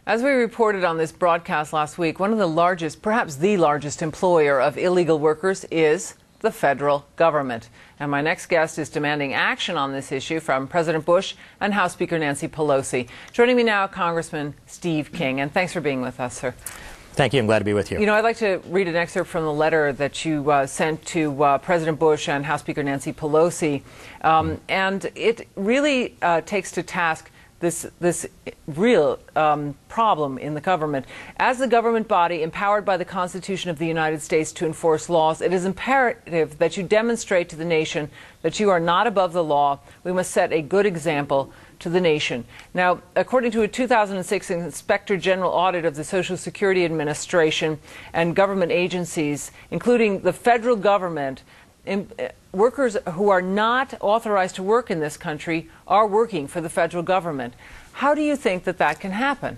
As we reported on this broadcast last week, one of the largest, perhaps the largest employer of illegal workers is the federal government. And my next guest is demanding action on this issue from President Bush and House Speaker Nancy Pelosi. Joining me now, Congressman Steve King. And thanks for being with us, sir. Thank you. I'm glad to be with you. You know, I'd like to read an excerpt from the letter that you sent to President Bush and House Speaker Nancy Pelosi. And it really takes to task this real problem in the government. As the government body empowered by the Constitution of the United States to enforce laws, it is imperative that you demonstrate to the nation that you are not above the law. We must set a good example to the nation. Now, according to a 2006 Inspector General audit of the Social Security Administration and government agencies, including the federal government, workers who are not authorized to work in this country are working for the federal government. How do you think that that can happen?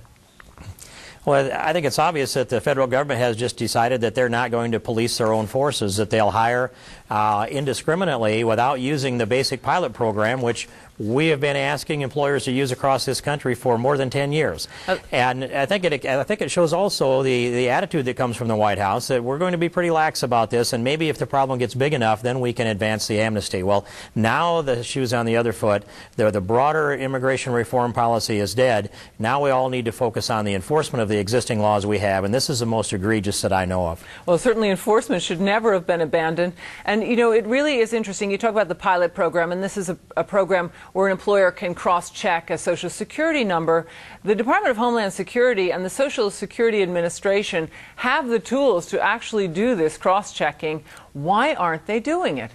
Well, I think it's obvious that the federal government has just decided that they're not going to police their own forces, that they'll hire indiscriminately without using the basic pilot program, which we have been asking employers to use across this country for more than 10 years. And I think it shows also the attitude that comes from the White House that we're going to be pretty lax about this, and maybe if the problem gets big enough, then we can advance the amnesty. Well, now the shoe's on the other foot. The broader immigration reform policy is dead. Now we all need to focus on the enforcement of the existing laws we have, and this is the most egregious that I know of. Well, certainly enforcement should never have been abandoned. And, you know, it really is interesting. You talk about the pilot program, and this is a program where an employer can cross-check a Social Security number. The Department of Homeland Security and the Social Security Administration have the tools to actually do this cross-checking. Why aren't they doing it?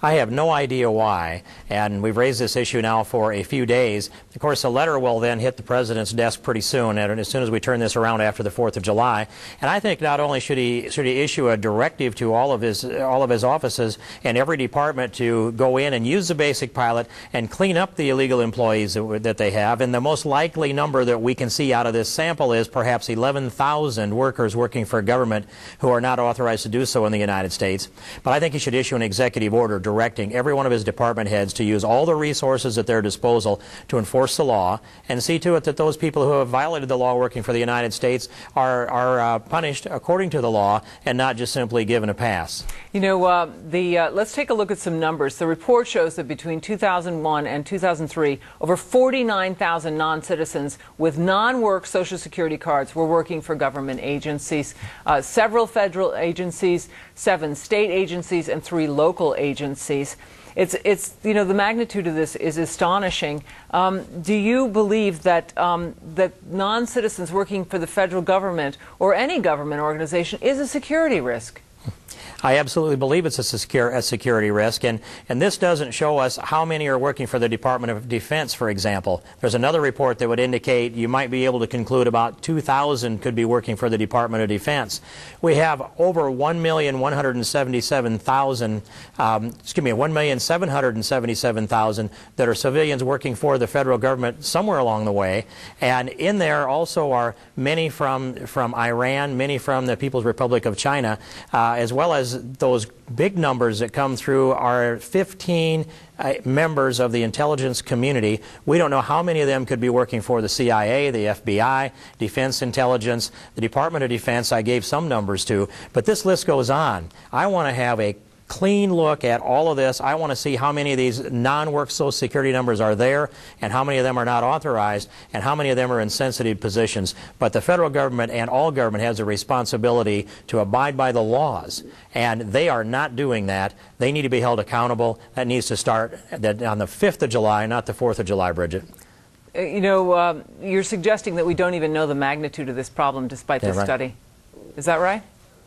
I have no idea why, and we've raised this issue now for a few days. Of course, a letter will then hit the President's desk pretty soon, and as soon as we turn this around after the 4th of July. And I think not only should he issue a directive to all of his offices and every department to go in and use the basic pilot and clean up the illegal employees that they have. And the most likely number that we can see out of this sample is perhaps 11,000 workers working for government who are not authorized to do so in the United States. But I think he should issue an executive order directing every one of his department heads to use all the resources at their disposal to enforce the law and see to it that those people who have violated the law working for the United States are punished according to the law and not just simply given a pass. You know, let's take a look at some numbers. The report shows that between 2001 and 2003, over 49,000 non-citizens with non-work Social Security cards were working for government agencies, several federal agencies, 7 state agencies, and 3 local agencies. It's you know, the magnitude of this is astonishing. Do you believe that that non-citizens working for the federal government or any government organization is a security risk? I absolutely believe it's a security risk, and this doesn't show us how many are working for the Department of Defense, for example. There's another report that would indicate you might be able to conclude about 2,000 could be working for the Department of Defense. We have over 1,777,000 that are civilians working for the federal government somewhere along the way, and in there also are many from Iran, many from the People's Republic of China, as well as those big numbers that come through our 15 members of the intelligence community. We don't know how many of them could be working for the CIA, the FBI, Defense Intelligence, the Department of Defense. I gave some numbers to, but this list goes on. I want to have a clean look at all of this. I want to see how many of these non-work Social Security numbers are there and how many of them are not authorized and how many of them are in sensitive positions. But the federal government and all government has a responsibility to abide by the laws, and they are not doing that. They need to be held accountable. That needs to start on the 5th of July, not the 4th of July, Bridget. You know, you're suggesting that we don't even know the magnitude of this problem despite this study. Is that right?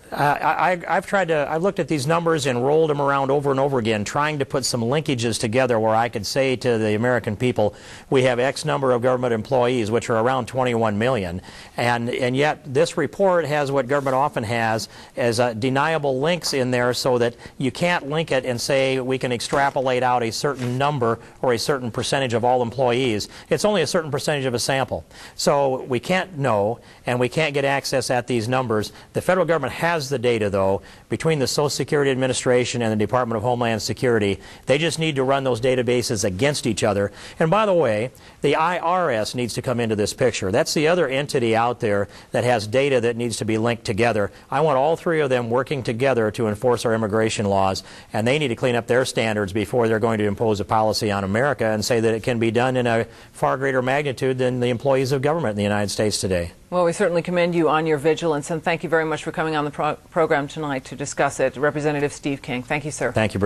I've looked at these numbers and rolled them around over and over again, trying to put some linkages together where I could say to the American people, we have X number of government employees, which are around 21 million, and yet this report has what government often has as deniable links in there, so that you can't link it and say we can extrapolate out a certain number or a certain percentage of all employees. It's only a certain percentage of a sample, so we can't know and we can't get access at these numbers. The federal government has has the data, though, between the Social Security Administration and the Department of Homeland Security. They just need to run those databases against each other. And by the way, the IRS needs to come into this picture. That's the other entity out there that has data that needs to be linked together. I want all three of them working together to enforce our immigration laws, and they need to clean up their standards before they're going to impose a policy on America and say that it can be done in a far greater magnitude than the employees of government in the United States today. Well, we certainly commend you on your vigilance, and thank you very much for coming on the program tonight to discuss it. Representative Steve King. Thank you, sir. Thank you, Bridget.